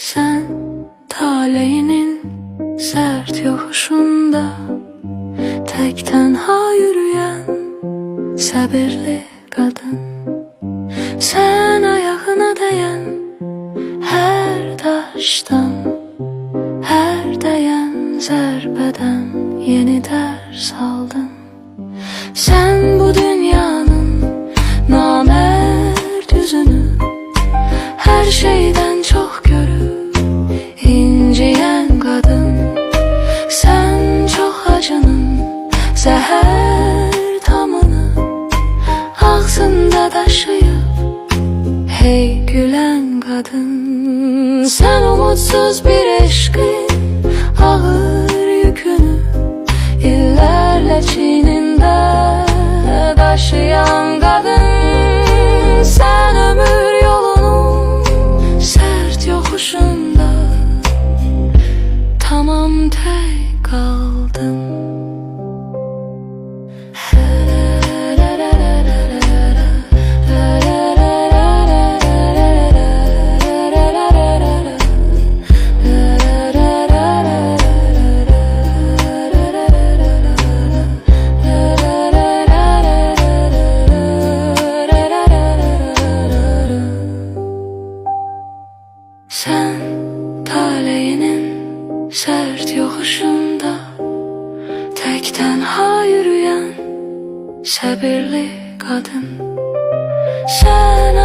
Sen talihinin sert yokuşunda tek tenha yürüyen sabırlı kadın. Sen ayağına değen her taştan, her değen zərbeden yeni ders aldın. Sen bu dünyanın namert yüzünü her şeyden çok görüp inciyen kadın. Sen çok acının zəhər tamını ağzında taşıyıp hey gülen kadın. Sen umutsuz bir eşkin ağır yükünü illerle çiğninde taşıyan kadın. Sen ömür yolunun sert yokuşunda tamam tek kaldın. Sen talihinin sert yokuşunda tek tenha yürüyen sabırlı kadın. Sen